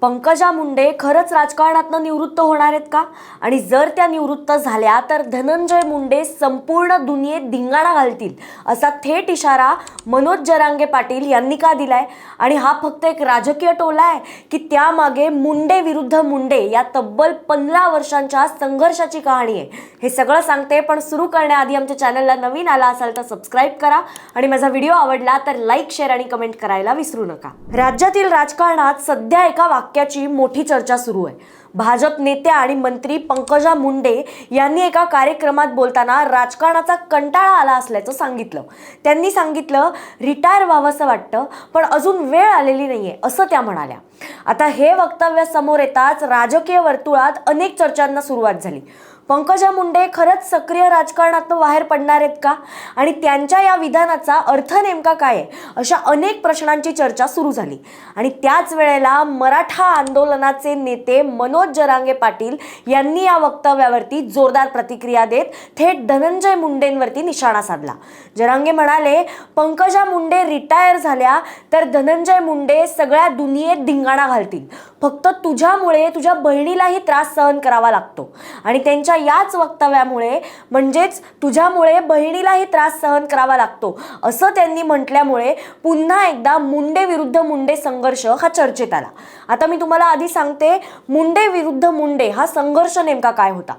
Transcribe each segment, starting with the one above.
पंकजा मुंडे खरंच राजकारणातून निवृत्त होणार आहेत का? आणि जर त्या निवृत्त झाल्या तर धनंजय मुंडे संपूर्ण दुनियेत धिंगाणा घालतील असा थेट इशारा मनोज जरांगे पाटील यांनी का दिलाय? आणि हा फक्त एक राजकीय टोला आहे की त्यामागे मुंडे विरुद्ध मुंडे या तब्बल 15 वर्षांच्या संघर्षाची कहाणी आहे? हे सगळं सांगते, पण सुरू करण्याआधी आमच्या चॅनलला नवीन आला असाल तर सबस्क्राईब करा आणि माझा व्हिडिओ आवडला तर लाईक, शेअर आणि कमेंट करायला विसरू नका. राज्यातील राजकारणात सध्या एका वाक्याची मोठी चर्चा सुरू आहे. भाजप नेत्या आणि मंत्री पंकजा मुंडे यांनी एका कार्यक्रमात बोलताना राजकारणाचा कंटाळा आला असल्याचं सांगितलं. त्यांनी सांगितलं, रिटायर व्हावंसं वाटतं पण अजून वेळ आलेली नाहीये असं त्या म्हणाल्या. आता हे वक्तव्य समोर येताच राजकीय वर्तुळात अनेक चर्चांना सुरुवात झाली. पंकजा मुंडे खरंच सक्रिय राजकारणातून बाहेर पडणार आहेत का? आणि त्यांच्या या विधानाचा अर्थ नेमका काय आहे? अशा अनेक प्रश्नांची चर्चा सुरू झाली. आणि त्याच वेळेला मराठा आंदोलनाचे नेते मनोज जरांगे पाटील यांनी या वक्तव्यावरती जोरदार प्रतिक्रिया देत थेट धनंजय मुंडेंवरती निशाणा साधला. जरांगे म्हणाले, पंकजा मुंडे रिटायर झाल्या तर धनंजय मुंडे सगळ्या दुनियेत धिंगाणा घालतील. फक्त तुझ्यामुळे तुझ्या बहिणीलाही त्रास सहन करावा लागतो. आणि त्यांच्या याच वक्तव्यामुळे म्हणजेच तुझ्यामुळे बहिणीलाही त्रास सहन करावा लागतो असं त्यांनी म्हटल्यामुळे पुन्हा एकदा मुंडे विरुद्ध मुंडे संघर्ष हा चर्चेत आला. आता मी तुम्हाला आधी सांगते, मुंडे विरुद्ध मुंडे हा संघर्ष नेमका काय होता.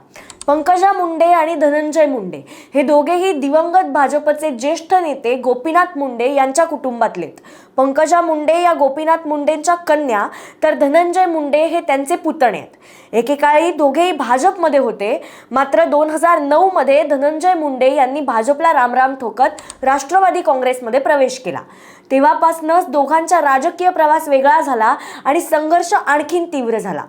पंकजा मुंडे आणि धनंजय मुंडे हे दोघेही दिवंगत भाजपचे ज्येष्ठ नेते गोपीनाथ मुंडे यांच्या कुटुंबातलेत. पंकजा मुंडे या गोपीनाथ मुंडेंच्या कन्या तर धनंजय मुंडे हे त्यांचे पुतणे आहेत. एकेकाळी दोघेही भाजपमध्ये होते, मात्र 2009 मध्ये धनंजय मुंडे यांनी भाजपला रामराम ठोकत राष्ट्रवादी काँग्रेसमध्ये प्रवेश केला. तेव्हापासूनच दोघांचा राजकीय प्रवास वेगळा झाला आणि संघर्ष आणखीन तीव्र झाला.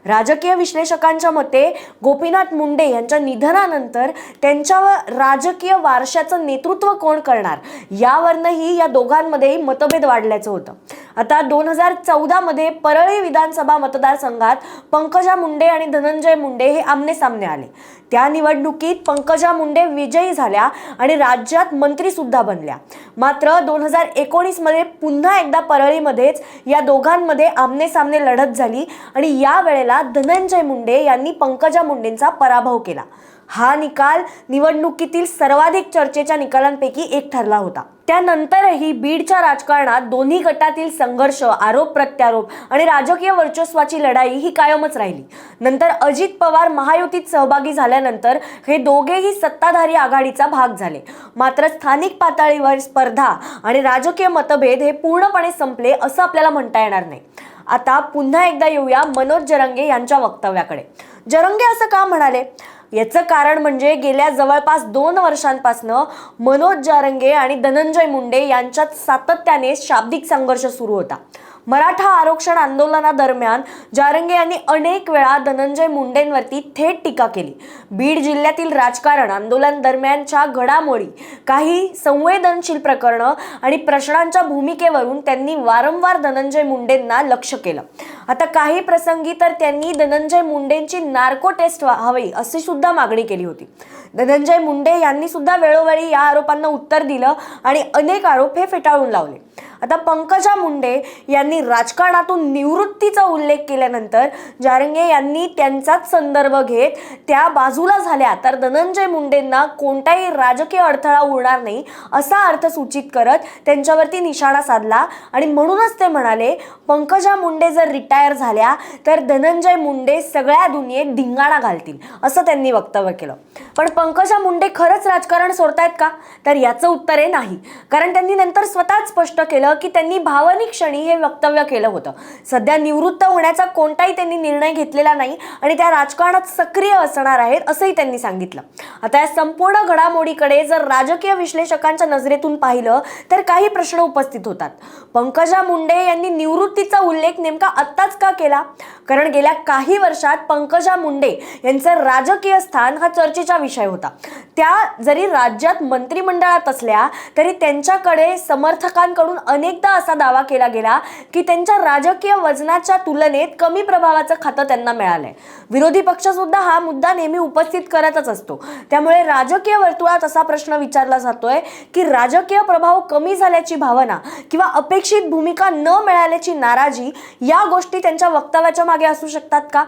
राजकीय विश्लेषकांच्या मते गोपीनाथ मुंडे यांच्या निधनानंतर त्यांच्यावर राजकीय वारशाचं नेतृत्व कोण करणार यावरनंही या दोघांमध्ये मतभेद वाढल्याचं होतं. आता 2014 मध्ये परळी विधानसभा मतदारसंघात पंकजा मुंडे आणि धनंजय मुंडे हे आमने सामने आले. त्या निवडणुकीत पंकजा मुंडे विजयी झाल्या आणि राज्यात मंत्री सुद्धा बनल्या. मात्र 2019 मध्ये पुन्हा एकदा परळीमध्येच या दोघांमध्ये आमने सामने लढत झाली आणि या वेळेला धनंजय मुंडे यांनी पंकजा मुंडेंचा पराभव केला. हा निकाल निवडणुकीतील सर्वाधिक चर्चेच्या निकालांपैकी एक ठरला होता. त्यानंतरही बीडच्या राजकारणात दोन्ही गटातील संघर्ष, आरोप प्रत्यारोप आणि राजकीय वर्चस्वाची लढाई ही कायमच राहिली. नंतर अजित पवार महायुतीत सहभागी झाल्यानंतर हे दोघेही सत्ताधारी आघाडीचा भाग झाले. मात्र स्थानिक पातळीवर स्पर्धा आणि राजकीय मतभेद हे पूर्णपणे संपले असं आपल्याला म्हणता येणार नाही. आता पुन्हा एकदा येऊया मनोज जरांगे यांच्या वक्तव्याकडे. जरांगे असं का म्हणाले? याचं कारण म्हणजे गेल्या जवळपास 2 वर्षांपासून मनोज जरांगे आणि धनंजय मुंडे यांच्यात सातत्याने शाब्दिक संघर्ष सुरू होता. मराठा आरक्षण आंदोलनादरम्यान जरांगे यांनी अनेक वेळा धनंजय मुंडेंवरती थेट टीका केली. बीड जिल्ह्यातील राजकारण, आंदोलन दरम्यानच्या घडामोडी, काही संवेदनशील प्रकरणं आणि प्रश्नांच्या भूमिकेवरून त्यांनी वारंवार धनंजय मुंडेंना लक्ष्य केलं. आता काही प्रसंगी तर त्यांनी धनंजय मुंडेंची नार्को टेस्ट हवी अशी सुद्धा मागणी केली होती. धनंजय मुंडे यांनी सुद्धा वेळोवेळी या आरोपांना उत्तर दिलं आणि अनेक आरोप हे फेटाळून लावले. आता पंकजा मुंडे यांनी राजकारणातून निवृत्तीचा उल्लेख केल्यानंतर जरांगे यांनी त्यांचाच संदर्भ घेत त्या बाजूला झाल्या तर धनंजय मुंडेंना कोणताही राजकीय अडथळा उरणार नाही असा अर्थ सूचित करत त्यांच्यावरती निशाणा साधला. आणि म्हणूनच ते म्हणाले, पंकजा मुंडे जर रिटायर झाल्या तर धनंजय मुंडे सगळ्या दुनियेत धिंगाणा घालतील असं त्यांनी वक्तव्य केलं. पण पंकजा मुंडे खरंच राजकारण सोडतायत का? तर याचं उत्तर आहे नाही. कारण त्यांनी नंतर स्वतःच स्पष्ट केलं की त्यांनी भावनिक क्षणी हे वक्तव्य केलं होतं. सध्या निवृत्त होण्याचा कोणताही त्यांनी निर्णय घेतलेला नाही आणि त्या राजकारणात सक्रिय असणार आहेत असंही त्यांनी सांगितलं. आता या संपूर्ण घडामोडीकडे जर राजकीय विश्लेषकांच्या नजरेतून पाहिलं तर काही प्रश्न उपस्थित होतात. पंकजा मुंडे यांनी निवृत्तीचा उल्लेख नेमका आत्ताच का केला? कारण गेल्या काही वर्षात पंकजा मुंडे यांचं राजकीय स्थान हा चर्चेचा विषय होता. त्या जरी राज्यात मंत्रिमंडळात असल्या तरी त्यांच्याकडे समर्थकांकडून अनेकदा असा दावा केला गेला की त्यांच्या राजकीय वजनाच्या तुलनेत कमी प्रभावाचं खातं त्यांना मिळालंय. विरोधी पक्ष सुद्धा हा मुद्दा नेहमी उपस्थित करतच असतो. त्यामुळे राजकीय वर्तुळात असा प्रश्न विचारला जातोय की राजकीय प्रभाव कमी झाल्याची भावना किंवा अपेक्षित भूमिका न मिळाल्याची नाराजी या गोष्टी त्यांच्या वक्तव्याच्या मागे असू शकतात का?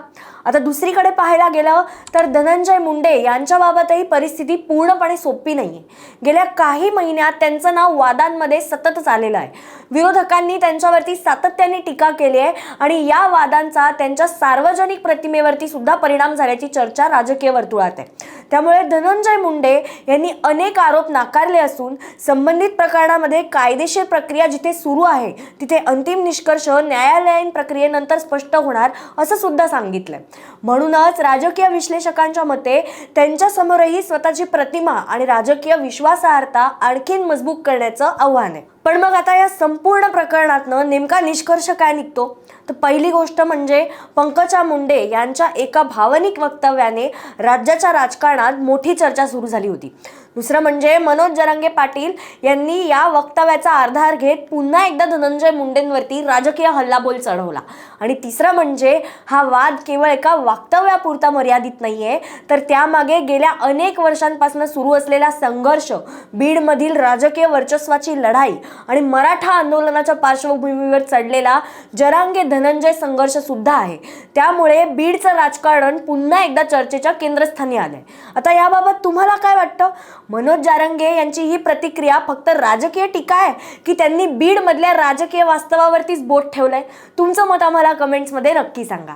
आता दुसरीकडे पाहायला गेलं तर धनंजय मुंडे यांच्याबाबतही परिस्थिती पूर्णपणे सोपी नाहीये. गेल्या काही महिन्यात त्यांचं नाव वादांमध्ये सतत आलेलं आहे. विरोधकांनी त्यांच्यावरती सातत्याने टीका केली आहे आणि या वादांचा त्यांच्या सार्वजनिक प्रतिमेवरती सुद्धा परिणाम झाल्याची चर्चा राजकीय वर्तुळात आहे. त्यामुळे धनंजय मुंडे यांनी अनेक आरोप नाकारले असून संबंधित प्रकरणामध्ये कायदेशीर प्रक्रिया जिथे सुरू आहे तिथे अंतिम निष्कर्ष न्यायालयीन प्रक्रियेनंतर स्पष्ट होणार असं सुद्धा सांगितलंय. म्हणूनच राजकीय विश्लेषकांच्या मते त्यांच्या समोरही स्वतःची प्रतिमा आणि राजकीय विश्वासार्हता आणखीन मजबूत करण्याचं आव्हान आहे. पण मग आता या संपूर्ण प्रकरणातनं नेमका निष्कर्ष काय निघतो? तर पहिली गोष्ट म्हणजे पंकजा मुंडे यांच्या एका भावनिक वक्तव्याने राज्याच्या राजकारणात मोठी चर्चा सुरू झाली होती. दुसरं म्हणजे मनोज जरांगे पाटील यांनी या वक्तव्याचा आधार घेत पुन्हा एकदा धनंजय मुंडेंवरती राजकीय हल्लाबोल चढवला. आणि तिसरं म्हणजे हा वाद केवळ एका वक्तव्यापुरता मर्यादित नाहीये, तर त्यामागे गेल्या अनेक वर्षांपासून सुरू असलेला संघर्ष, बीडमधील राजकीय वर्चस्वाची लढाई आणि मराठा आंदोलनाच्या पार्श्वभूमीवर चढलेला जरांगे धनंजय संघर्ष सुद्धा आहे. त्यामुळे बीडचं राजकारण पुन्हा एकदा चर्चेच्या केंद्रस्थानी आलंय. आता याबाबत तुम्हाला काय वाटतं? मनोज जरांगे यांची ही प्रतिक्रिया फक्त राजकीय टीका आहे की त्यांनी बीड मधल्या राजकीय वास्तवावरतीच बोट ठेवलंय? तुमचं मत आम्हाला कमेंट्समध्ये नक्की सांगा.